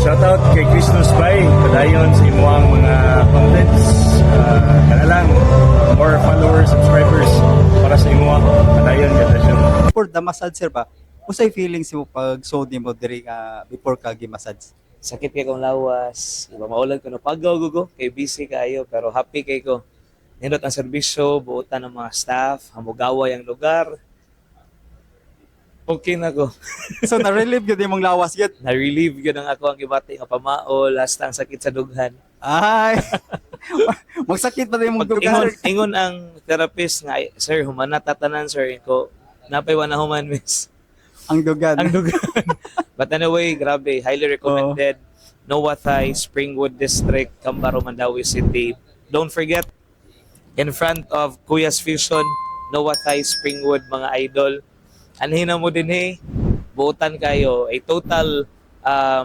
Shoutout kay Christos Bay, padayon sa imuang mga contents. Kanalang more followers, subscribers para sa imuang padayon ganda siya. For the massage sir ba, usay feelings mo pag sod nimo diri before ka gi-massage? Sakit kay kong lawas. Iba maulan ko na pagaw gugo kay busy kayo pero happy kay ko. Nindot ang serbisyo, buutan ng mga staff, hamugaway ang lugar. Okay na ko. So na-relieve gyud imong lawas gyud. Na-relieve yun ang ako ang gibati nga pamao, last ang sakit sa dughan. Ay. Magsakit pa din imong dugan. Ingon ang therapist nga, sir, humana tatanan, sir. Ko, napay na human, miss. Ang dugan. Ang dugan. But anyway, grabe, highly recommended. Noah Thai, Springwood District, Cambaro, Mandawi City. Don't forget, in front of Kuya's Fusion, Noah Thai, Springwood, mga idol. Anhin na mo din buutan kayo, a total, a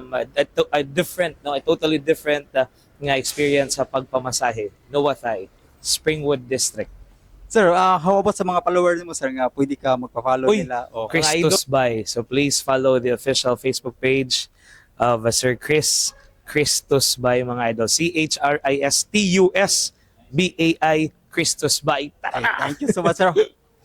totally different nga experience sa pagpamasahe. Noah Thai, Springwood District. Sir, how about sa mga followers mo sir nga pwede ka magpa-follow Uy, nila o Christos Bay. So please follow the official Facebook page of Sir Chris Christos Bay, mga idol. CHRISTUSBAI Christos Bay. Ay, thank you so much sir.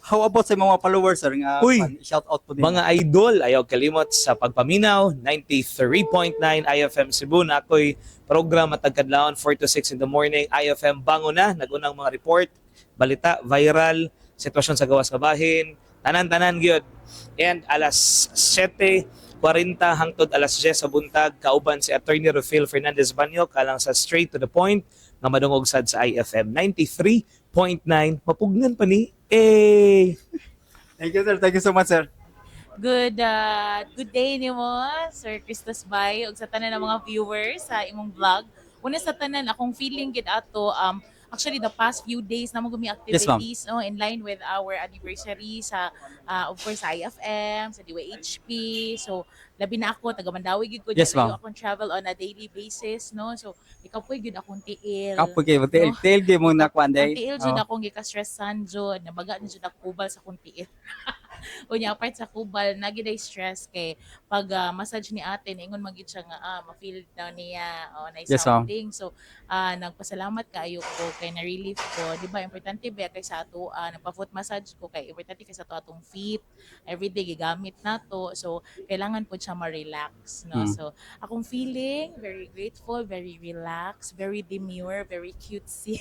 How about sa mga followers sir nga Uy, shout out po din. Mga idol, ayaw kalimot sa pagpaminaw, 93.9 IFM Cebu na ako'y program at tagkadlaon 4 to 6 in the morning. IFM bango na, nagunang mga report, balita, viral, sitwasyon sa gawas kabahin, tanan-tanan gyud. And alas 7:40 hangtod alas 10 sa buntag, kauban si Attorney Rufil Fernandez Banyo kalang sa straight to the point nga madungog sad sa IFM 93.9. Mapugnan pa ni. Thank you sir. Thank you so much sir. Good day nimo Sir Christos Bay ug sa tanan ng mga viewers sa imong vlog. Una sa tanan akong feeling gid ato actually the past few days na mo gumi Yes, ma'am. activities in line with our anniversary sa of course sa IFM, sa DYHP. So labi na ako taga Mandawi gid ko Yes, ma'am. akong travel on a daily basis no. So ikaw po gid akong tiil. Kapoy kay tail game mo na kuan day. Ang tiil jud akong gika-stressan jud, nabaga na jud ako kubal sa akong tiil. Unya apart sa kubal, nagiday stress kay pag massage ni ate ingon magid siya nga ma-feel daw niya na Yes, ma'am. sounding. So nagpasalamat kaayo ko kay na-relief ko. Di ba importante ba kay sa ato nagpa-foot massage ko kay importante kay sa ato atong feet. Everyday gigamit nato. So kailangan po siya ma-relax no. So akong feeling very grateful, very relaxed, very demure, very cutesy.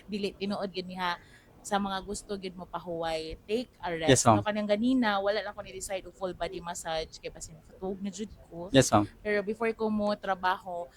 Dili tinuod gid niya sa mga gusto gid mo pahuway, take a rest. Yes, ma'am. No, kanang ganina, wala lang ko ni-decide og full body massage kay basin fatug na jud ko. Yes ma'am. Pero before ko mo trabaho,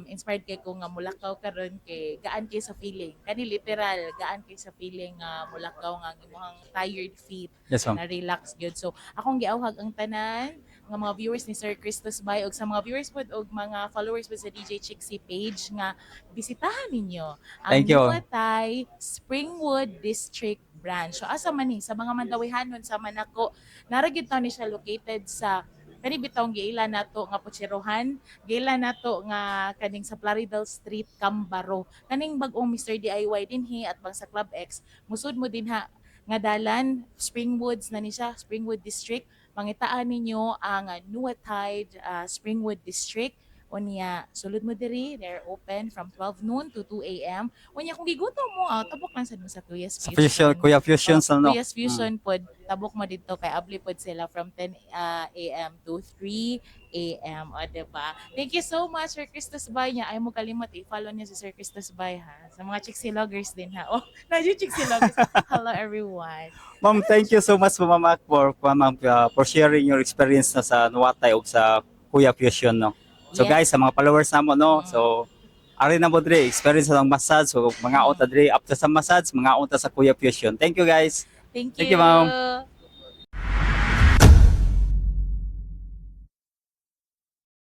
inspired kay ko nga mulakaw karon kay gaan kay sa feeling. Kani literal, gaan kay sa feeling nga mulakaw nga imong tired feet Yes ma'am. na relax gyud. So akong giawhag ang tanan nga mga viewers ni Sir Christos Bay ug sa mga viewers pod og mga followers pod sa DJ Chixie page nga bisitahan ninyo ang Thank you. Nuatay Springwood District branch. So asa man ni sa mga Mandawihanon sa Manako, naragid taw ni siya located sa kani bitawng giila nato nga Putsirohan, giila nato nga kaning sa Plaridel Street, Cambaro. Kaning bag-ong Mr. DIY dinhi at bang sa Club X, musud mo din ha nga dalan Springwoods na ni siya, Springwood District. Pangitaan ninyo ang Nuatay Springwood District. Unya, sulod mo diri, they're open from 12 noon to 2 a.m. Unya, kung gigutom mo, tabok lang sad mo sa Kuya's Sa Fusion. Fusion, Kuya Fusion sa no. Kuya's Fusion pod, tabok mo dito kay abli pod sila from 10 a.m. to 3 a.m. O, diba? Thank you so much, Sir Christos Bay niya. Ay mo kalimot, i-follow niyo si Sir Christos Bay, ha? Sa mga Chixie Loggers din, ha? Oh, na-dyo Chixie Loggers. Hello, everyone. Ma'am, thank you so much po ma'am for sharing your experience na sa Nuatay ug sa Kuya Fusion no. So Yes. guys, sa mga followers namo no. So ari na mo dre experience sa massage so mga uta dre after sa massage mga uta sa Kuya Fusion. Thank you guys. Thank you. Thank you, ma'am.